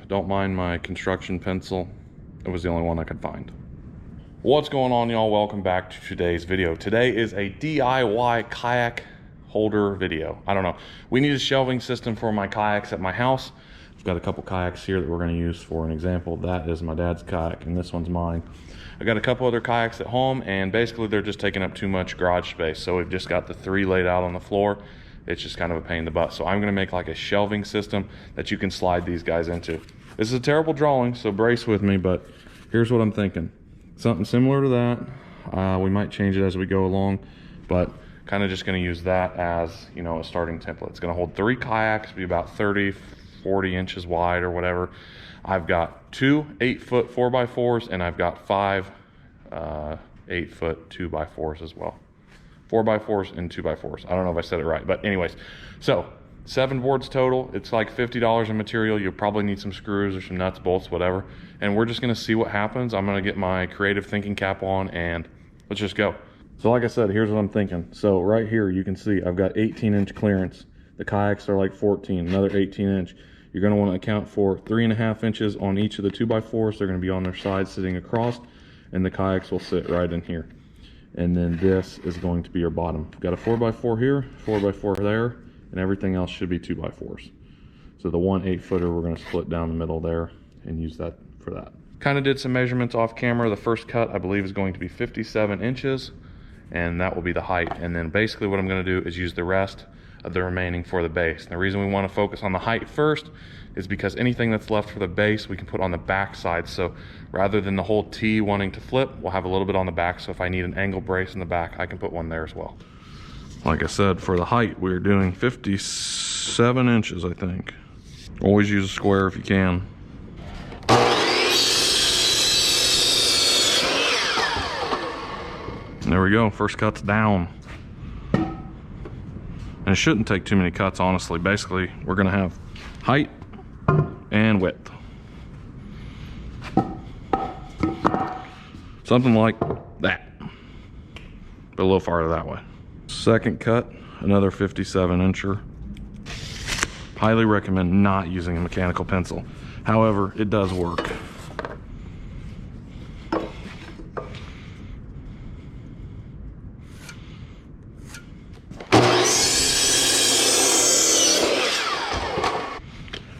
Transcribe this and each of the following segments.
Don't mind my construction pencil. It was the only one I could find. What's going on, y'all? Welcome back to today's video. Today is a DIY kayak holder video. I don't know. We need a shelving system for my kayaks at my house. I've got a couple kayaks here that we're going to use for an example. That is my dad's kayak and this one's mine. I got a couple other kayaks at home and basically they're just taking up too much garage space. So we've just got the three laid out on the floor. It's just kind of a pain in the butt. So I'm going to make like a shelving system that you can slide these guys into. This is a terrible drawing, so brace with me, but here's what I'm thinking. Something similar to that. We might change it as we go along, but kind of just going to use that as, you know, a starting template. It's going to hold 3 kayaks, be about 30, 40 inches wide or whatever. I've got 2 8-foot 4x4s and I've got 5 8-foot 2x4s as well. 4x4s and 2x4s. I don't know if I said it right, but anyways, so 7 boards total. It's like $50 in material. You'll probably need some screws or some nuts, bolts, whatever. And we're just gonna see what happens. I'm gonna get my creative thinking cap on and let's just go. So like I said, here's what I'm thinking. So right here, you can see I've got 18-inch clearance. The kayaks are like 14, another 18-inch. You're gonna wanna account for 3.5 inches on each of the 2x4s. They're gonna be on their sides sitting across, and the kayaks will sit right in here. And then this is going to be your bottom. We've got a 4x4 here, 4x4 there, and everything else should be 2x4s. So the one 8-footer we're going to split down the middle there and use that for that. Kind of did some measurements off camera. The first cut I believe is going to be 57 inches, and that will be the height. And then basically what I'm going to do is use the rest of the remaining for the base. And the reason we want to focus on the height first is because anything that's left for the base we can put on the back side. So rather than the whole T wanting to flip, we'll have a little bit on the back. So if I need an angle brace in the back, I can put one there as well. Like I said, for the height, we're doing 57 inches, I think. Always use a square if you can. And there we go, first cut's down. And it shouldn't take too many cuts, honestly. Basically, we're gonna have height and width. Something like that, but a little farther that way. Second cut, another 57 incher. Highly recommend not using a mechanical pencil. However, it does work.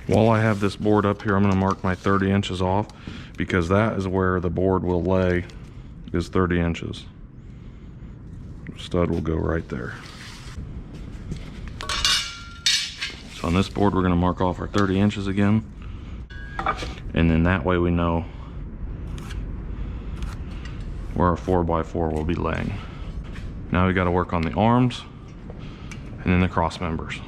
While I have this board up here, I'm gonna mark my 30 inches off because that is where the board will lay, is 30 inches. Stud will go right there. So on this board, we're gonna mark off our 30 inches again. And then that way we know where our 4x4 will be laying. Now we gotta work on the arms and then the cross members.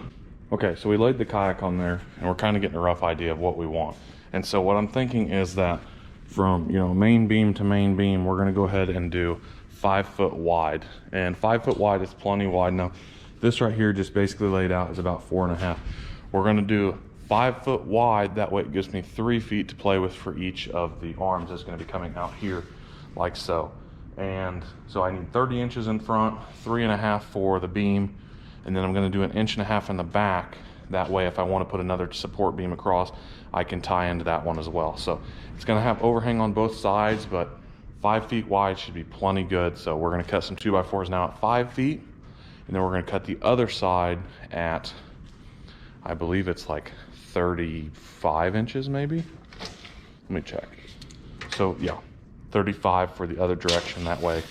Okay, so we laid the kayak on there and we're kind of getting a rough idea of what we want. And so what I'm thinking is that from, you know, main beam to main beam, we're gonna go ahead and do 5 foot wide. And 5 foot wide is plenty wide. Now, this right here just basically laid out is about 4.5. We're gonna do 5 foot wide. That way it gives me 3 feet to play with for each of the arms that's gonna be coming out here like so. And so I need 30 inches in front, 3.5 for the beam. And then I'm gonna do 1.5 inches in the back. That way, if I wanna put another support beam across, I can tie into that one as well. So it's gonna have overhang on both sides, but 5 feet wide should be plenty good. So we're gonna cut some 2x4s now at 5 feet. And then we're gonna cut the other side at, I believe it's like 35 inches maybe. Let me check. So yeah, 35 for the other direction. That way,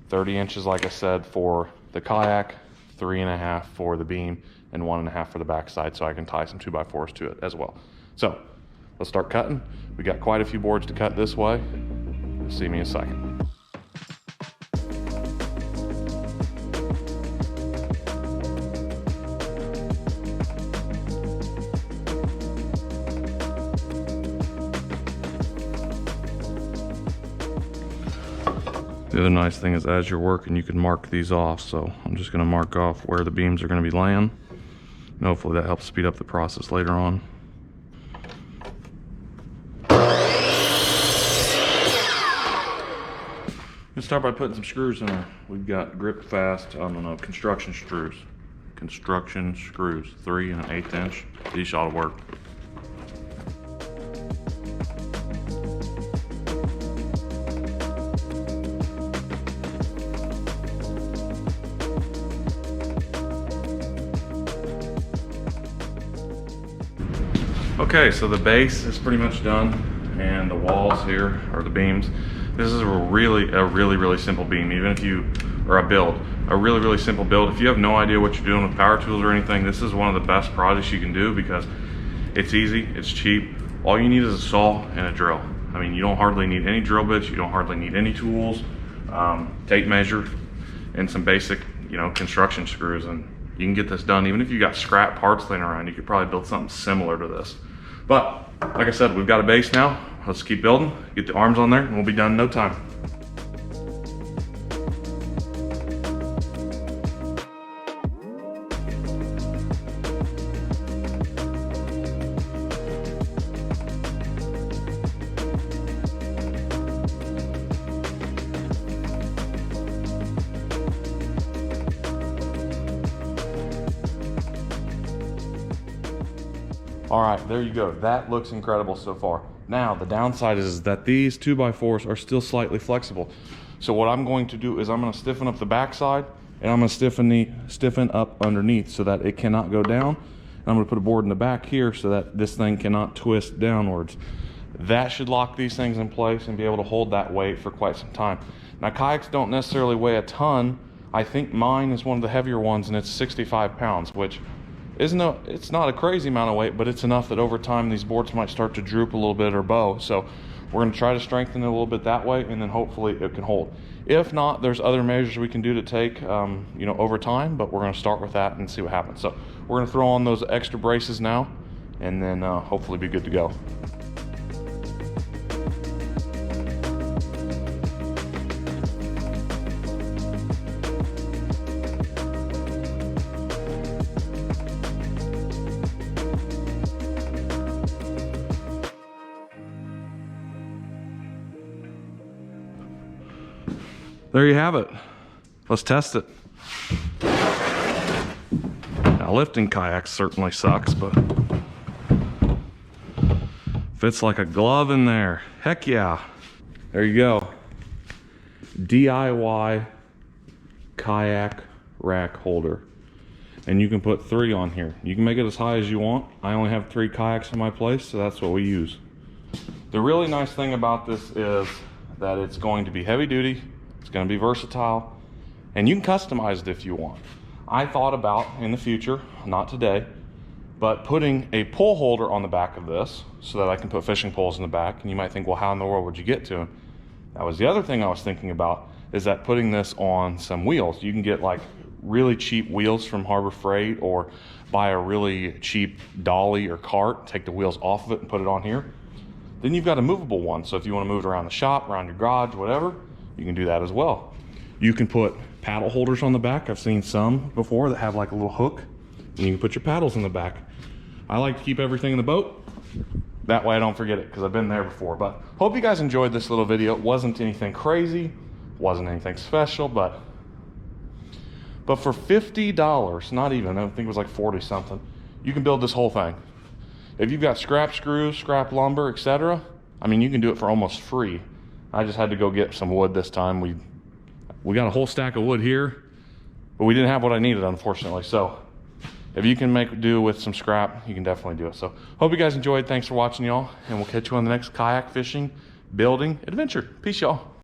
30 inches, like I said, for the kayak, 3.5 for the beam, and 1.5 for the backside, so I can tie some 2x4s to it as well. So let's start cutting. We got quite a few boards to cut this way. See me in a second. The other nice thing is as you're working, you can mark these off. So I'm just gonna mark off where the beams are gonna be laying. And hopefully that helps speed up the process later on. Let's start by putting some screws in there. We've got grip fast, I don't know, construction screws. Construction screws, 3 1/8 inch. These ought to work. Okay, so the base is pretty much done, and the walls here are the beams. This is a really simple beam, even if you, or a build, a really simple build. If you have no idea what you're doing with power tools or anything, this is one of the best projects you can do because it's easy, it's cheap. All you need is a saw and a drill. I mean, you don't hardly need any drill bits, you don't hardly need any tools, tape measure, and some basic, you know, construction screws, and you can get this done. Even if you got scrap parts laying around, you could probably build something similar to this. But like I said, we've got a base now. Let's keep building, get the arms on there, and we'll be done in no time. All right, there you go. That looks incredible so far. Now, the downside is that these 2x4s are still slightly flexible. So what I'm going to do is I'm going to stiffen up the backside, and I'm going to stiffen up underneath so that it cannot go down. And I'm going to put a board in the back here so that this thing cannot twist downwards. That should lock these things in place and be able to hold that weight for quite some time. Now, kayaks don't necessarily weigh a ton. I think mine is one of the heavier ones, and it's 65 pounds, which it's not a crazy amount of weight, but it's enough that over time these boards might start to droop a little bit or bow. So we're going to try to strengthen it a little bit that way, and then hopefully it can hold. If not, there's other measures we can do to take you know, over time, but we're going to start with that and see what happens. So we're going to throw on those extra braces now, and then hopefully be good to go. There you have it. Let's test it. Now, lifting kayaks certainly sucks, but fits like a glove in there. Heck yeah. There you go. DIY kayak rack holder. And you can put 3 on here. You can make it as high as you want. I only have 3 kayaks in my place, so that's what we use. The really nice thing about this is that it's going to be heavy duty. It's going to be versatile, and you can customize it if you want. I thought about in the future, not today, but putting a pole holder on the back of this so that I can put fishing poles in the back. And you might think, well, how in the world would you get to them? That was the other thing I was thinking about, is that putting this on some wheels. You can get like really cheap wheels from Harbor Freight, or buy a really cheap dolly or cart, take the wheels off of it and put it on here. Then you've got a movable one. So if you want to move it around the shop, around your garage, whatever, you can do that as well. You can put paddle holders on the back. I've seen some before that have like a little hook, and you can put your paddles in the back. I like to keep everything in the boat. That way I don't forget it, because I've been there before. But hope you guys enjoyed this little video. It wasn't anything crazy, wasn't anything special, but for $50, not even, I think it was like 40 something, you can build this whole thing. If you've got scrap screws, scrap lumber, etc., I mean, you can do it for almost free. I just had to go get some wood this time. We got a whole stack of wood here, but we didn't have what I needed, unfortunately. So if you can make do with some scrap, you can definitely do it. So hope you guys enjoyed. Thanks for watching, y'all, and we'll catch you on the next kayak fishing, building adventure. Peace, y'all.